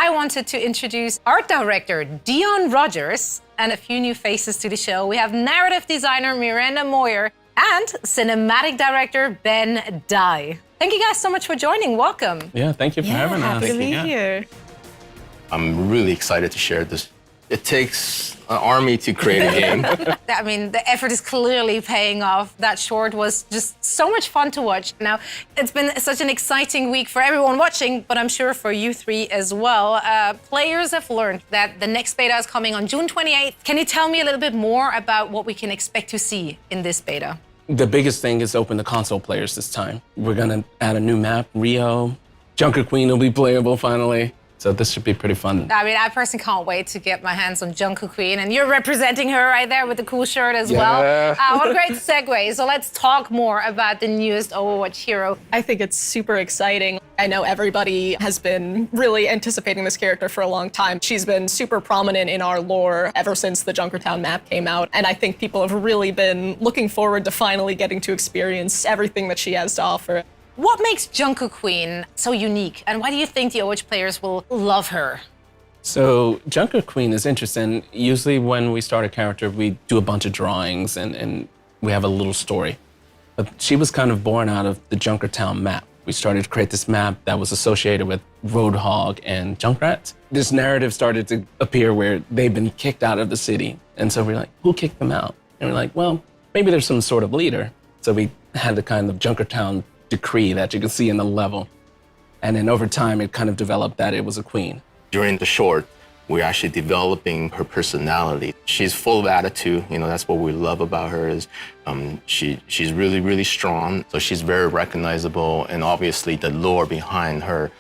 I wanted to introduce art director Dion Rogers and a few new faces to the show. We have narrative designer Miranda Moyer and cinematic director Ben Dye. Thank you guys so much for joining. Welcome. Yeah, thank you for having us. Happy to be here. I'm really excited to share this. It takes an army to create a game. I mean, the effort is clearly paying off. That short was just so much fun to watch. Now, it's been such an exciting week for everyone watching, but I'm sure for you three as well. Players have learned that the next beta is coming on June 28th. Can you tell me a little bit more about what we can expect to see in this beta? The biggest thing is open to console players this time. We're gonna add a new map, Rio. Junker Queen will be playable finally. So this should be pretty fun. I mean, I personally can't wait to get my hands on Junker Queen, and you're representing her right there with the cool shirt as well. What a great segue. So let's talk more about the newest Overwatch hero. I think it's super exciting. I know everybody has been really anticipating this character for a long time. She's been super prominent in our lore ever since the Junkertown map came out, and I think people have really been looking forward to finally getting to experience everything that she has to offer. What makes Junker Queen so unique, and why do you think the Overwatch players will love her? So Junker Queen is interesting. Usually when we start a character, we do a bunch of drawings and we have a little story. But she was kind of born out of the Junkertown map. We started to create this map that was associated with Roadhog and Junkrat. This narrative started to appear where they've been kicked out of the city. And so we're like, who kicked them out? And we're like, well, maybe there's some sort of leader. So we had the kind of Junkertown decree that you can see in the level. And then over time, it kind of developed that it was a queen. During the short, we're actually developing her personality. She's full of attitude. You know, that's what we love about her is she's really, really strong. So she's very recognizable. And obviously the lore behind her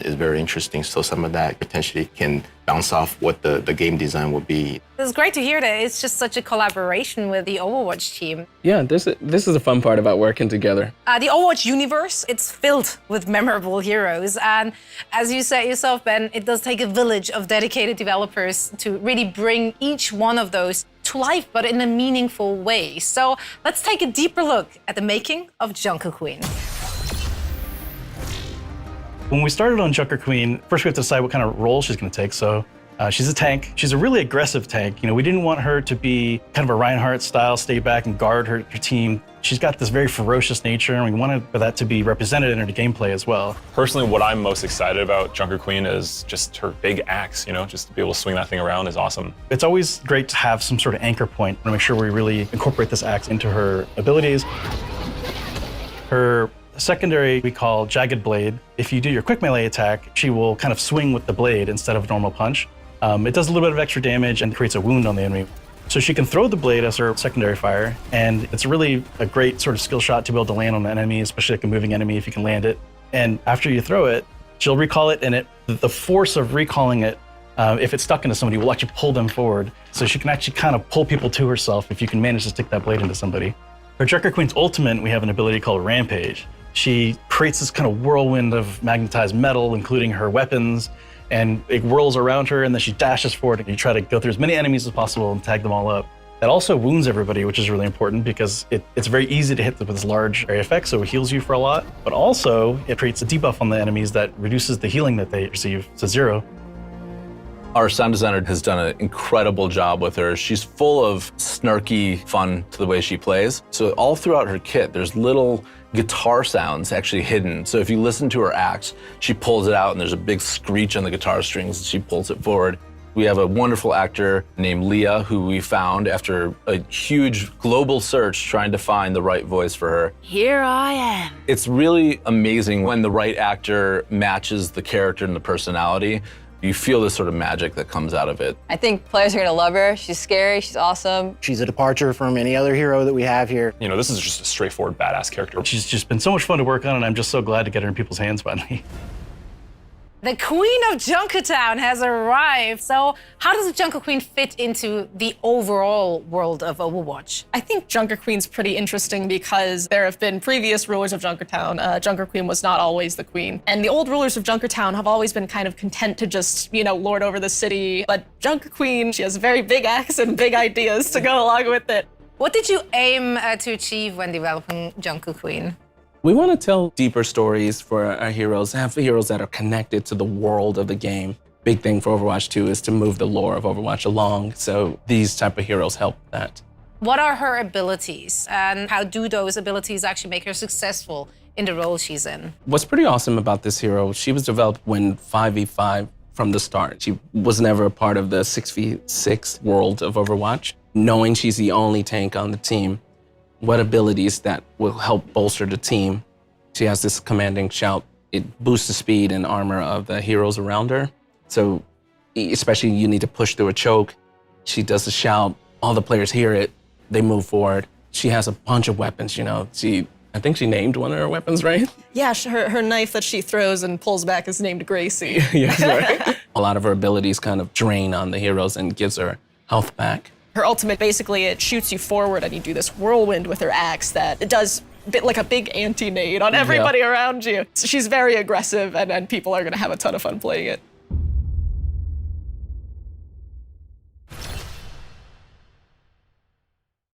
is very interesting. So some of that potentially can bounce off what the game design would be. It's great to hear that it's just such a collaboration with the Overwatch team. Yeah, this is the fun part about working together. The Overwatch universe, it's filled with memorable heroes. And as you said yourself, Ben, it does take a village of dedicated developers to really bring each one of those to life, but in a meaningful way. So let's take a deeper look at the making of Junker Queen. When we started on Junker Queen, first we have to decide what kind of role she's going to take. So she's a tank. She's a really aggressive tank. You know, we didn't want her to be kind of a Reinhardt style, stay back and guard her team. She's got this very ferocious nature, and we wanted for that to be represented in her gameplay as well. Personally, what I'm most excited about Junker Queen is just her big axe, you know, just to be able to swing that thing around is awesome. It's always great to have some sort of anchor point to make sure we really incorporate this axe into her abilities. Her secondary we call Jagged Blade. If you do your quick melee attack, she will kind of swing with the blade instead of a normal punch. It does a little bit of extra damage and creates a wound on the enemy. So she can throw the blade as her secondary fire, and it's really a great sort of skill shot to be able to land on an enemy, especially like a moving enemy if you can land it. And after you throw it, she'll recall it, and the force of recalling it, if it's stuck into somebody, will actually pull them forward. So she can actually kind of pull people to herself if you can manage to stick that blade into somebody. For Junker Queen's ultimate, we have an ability called Rampage. She creates this kind of whirlwind of magnetized metal, including her weapons, and it whirls around her, and then she dashes forward, and you try to go through as many enemies as possible and tag them all up. That also wounds everybody, which is really important because it's very easy to hit with this large area effect, so it heals you for a lot, but also it creates a debuff on the enemies that reduces the healing that they receive to 0. Our sound designer has done an incredible job with her. She's full of snarky fun to the way she plays. So all throughout her kit, there's little guitar sounds actually hidden. So if you listen to her axe, she pulls it out and there's a big screech on the guitar strings and she pulls it forward. We have a wonderful actor named Leah who we found after a huge global search trying to find the right voice for her. Here I am. It's really amazing when the right actor matches the character and the personality. You feel this sort of magic that comes out of it. I think players are gonna love her. She's scary, she's awesome. She's a departure from any other hero that we have here. You know, this is just a straightforward badass character. She's just been so much fun to work on, and I'm just so glad to get her in people's hands finally. The Queen of Junkertown has arrived. So how does the Junker Queen fit into the overall world of Overwatch? I think Junker Queen's pretty interesting because there have been previous rulers of Junkertown. Junker Queen was not always the queen. And the old rulers of Junkertown have always been kind of content to just, you know, lord over the city. But Junker Queen, she has a very big axe and big ideas to go along with it. What did you aim to achieve when developing Junker Queen? We want to tell deeper stories for our heroes, have heroes that are connected to the world of the game. big thing for Overwatch 2 is to move the lore of Overwatch along. So these type of heroes help that. What are her abilities, and how do those abilities actually make her successful in the role she's in? What's pretty awesome about this hero, she was developed when 5v5 from the start. She was never a part of the 6v6 world of Overwatch. Knowing she's the only tank on the team, what abilities that will help bolster the team. She has this commanding shout. It boosts the speed and armor of the heroes around her. So especially you need to push through a choke. She does the shout, all the players hear it, they move forward. She has a bunch of weapons, you know. I think she named one of her weapons, right? Yeah, her knife that she throws and pulls back is named Gracie. Yes, right. A lot of her abilities kind of drain on the heroes and gives her health back. Her ultimate, basically, it shoots you forward and you do this whirlwind with her axe that it does like a big anti-nade on everybody around you. So she's very aggressive and people are gonna have a ton of fun playing it.